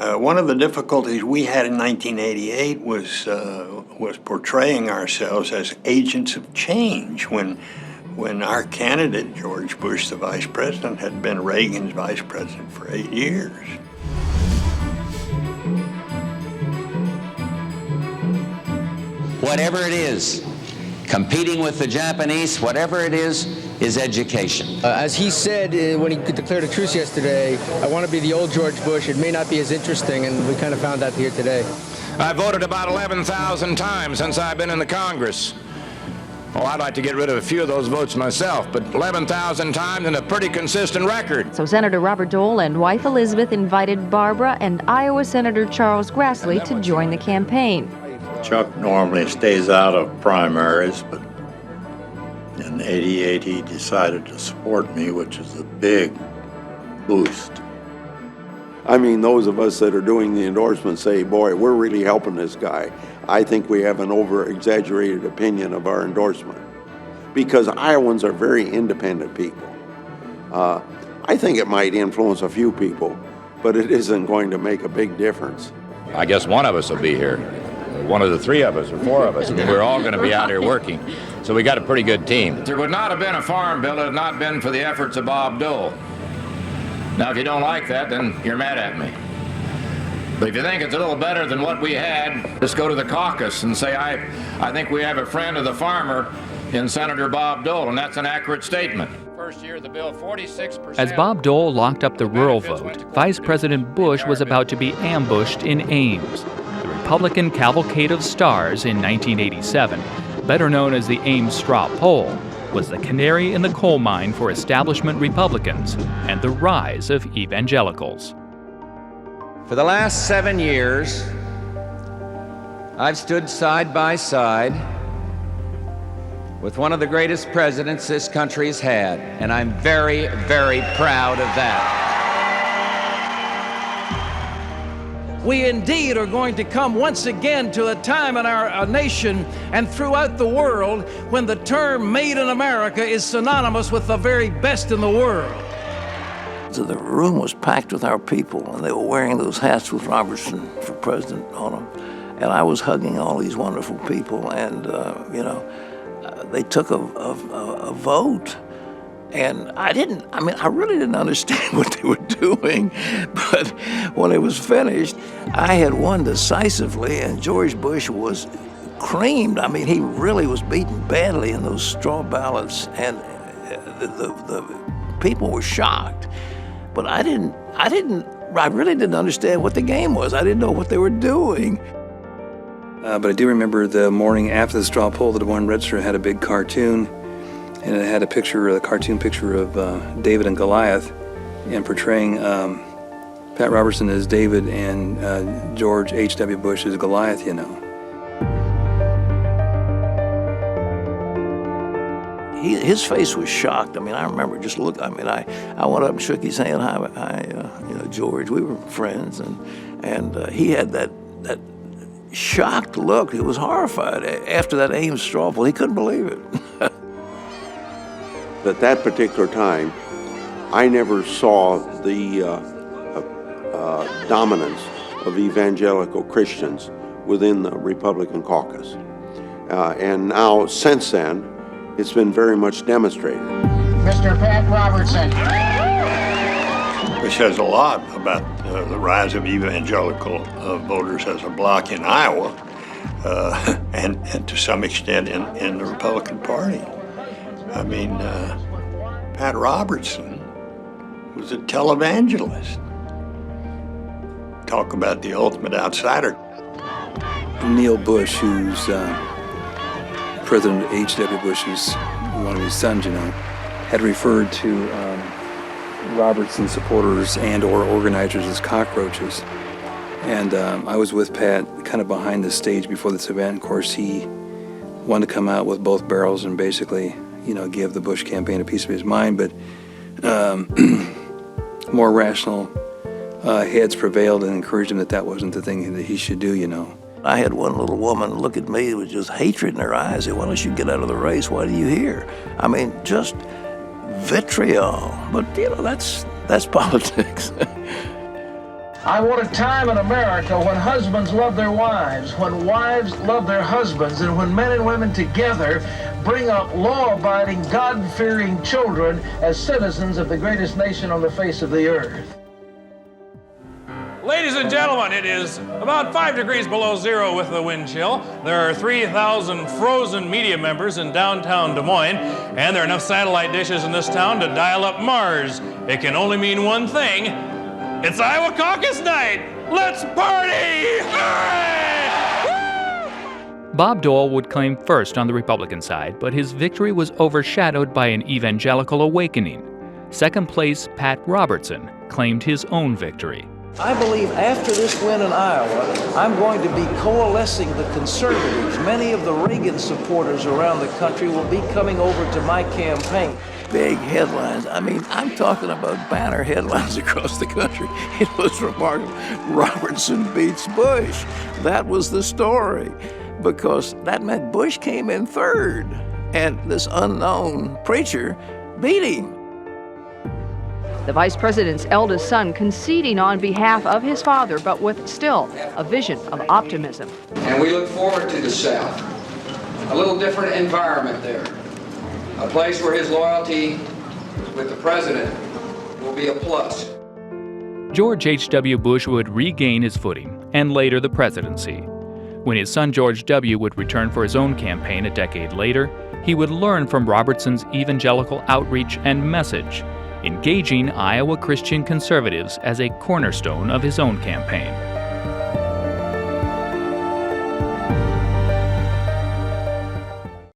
One of the difficulties we had in 1988 was portraying ourselves as agents of change when our candidate, George Bush, the vice president, had been Reagan's vice president for 8 years. Whatever it is, competing with the Japanese, whatever it is education. As he said when he declared a truce yesterday, I want to be the old George Bush. It may not be as interesting, and we kind of found that here today. I voted about 11,000 times since I've been in the Congress. Oh, I'd like to get rid of a few of those votes myself, but 11,000 times and a pretty consistent record. So Senator Robert Dole and wife Elizabeth invited Barbara and Iowa Senator Charles Grassley to join the campaign. Chuck normally stays out of primaries, but in '88 he decided to support me, which is a big boost. I mean, those of us that are doing the endorsement say, boy, we're really helping this guy. I think we have an over-exaggerated opinion of our endorsement because Iowans are very independent people. I think it might influence a few people, but it isn't going to make a big difference. I guess one of us will be here. One of the three of us or four of us. We're all going to be out here working. So we got a pretty good team. There would not have been a farm bill had it not been for the efforts of Bob Dole. Now, if you don't like that, then you're mad at me. But if you think it's a little better than what we had, just go to the caucus and say, I think we have a friend of the farmer in Senator Bob Dole, and that's an accurate statement. First year, the bill, 46%. As Bob Dole locked up the rural vote, Vice President Bush was about to be ambushed in Ames. The Republican Cavalcade of Stars in 1987, better known as the Ames straw poll, was the canary in the coal mine for establishment Republicans and the rise of evangelicals. For the last 7 years, I've stood side by side with one of the greatest presidents this country's had, and I'm very, very proud of that. We indeed are going to come once again to a time in our nation and throughout the world when the term "Made in America" is synonymous with the very best in the world. So the room was packed with our people, and they were wearing those hats with Robertson for president on them. And I was hugging all these wonderful people, and they took a vote. And I really didn't understand what they were doing. But when it was finished, I had won decisively, and George Bush was creamed. I mean, he really was beaten badly in those straw ballots, and the people were shocked. But I really didn't understand what the game was. I didn't know what they were doing. But I do remember the morning after the straw poll, the Des Moines Register had a big cartoon, and it had a cartoon picture of David and Goliath, and portraying Pat Robertson as David and George H.W. Bush as Goliath, His face was shocked. I mean, I remember just looking. I mean, I went up and shook his hand. Hi, George. We were friends, and he had that shocked look. He was horrified after that Ames straw poll. He couldn't believe it. At that particular time, I never saw the dominance of evangelical Christians within the Republican caucus. And now, since then, it's been very much demonstrated. Mr. Pat Robertson. Which says a lot about the rise of evangelical voters as a bloc in Iowa and to some extent in the Republican Party. I mean, Pat Robertson was a televangelist. Talk about the ultimate outsider. Neil Bush, who's President H.W. Bush, who's one of his sons, had referred to Robertson supporters and or organizers as cockroaches. And I was with Pat kind of behind the stage before this event. Of course, he wanted to come out with both barrels and basically, give the Bush campaign a piece of his mind. But more rational heads prevailed and encouraged him that wasn't the thing that he should do, I had one little woman look at me with just hatred in her eyes, say, why don't you get out of the race? Why are you here? I mean, just vitriol. But, that's politics. I want a time in America when husbands love their wives, when wives love their husbands, and when men and women together bring up law-abiding, God-fearing children as citizens of the greatest nation on the face of the earth. Ladies and gentlemen, it is about 5 degrees below zero with the wind chill. There are 3,000 frozen media members in downtown Des Moines, and there are enough satellite dishes in this town to dial up Mars. It can only mean one thing. It's Iowa Caucus night! Let's party! Hooray! Bob Dole would claim first on the Republican side, but his victory was overshadowed by an evangelical awakening. Second place, Pat Robertson, claimed his own victory. I believe after this win in Iowa, I'm going to be coalescing the conservatives. Many of the Reagan supporters around the country will be coming over to my campaign. Big headlines. I mean, I'm talking about banner headlines across the country. It was remarkable. Robertson beats Bush. That was the story, because that meant Bush came in third, and this unknown preacher beat him. The vice president's eldest son conceding on behalf of his father, but with still a vision of optimism. And we look forward to the South. A little different environment there. A place where his loyalty with the president will be a plus. George H.W. Bush would regain his footing, and later the presidency. When his son George W. would return for his own campaign a decade later, he would learn from Robertson's evangelical outreach and message, engaging Iowa Christian conservatives as a cornerstone of his own campaign.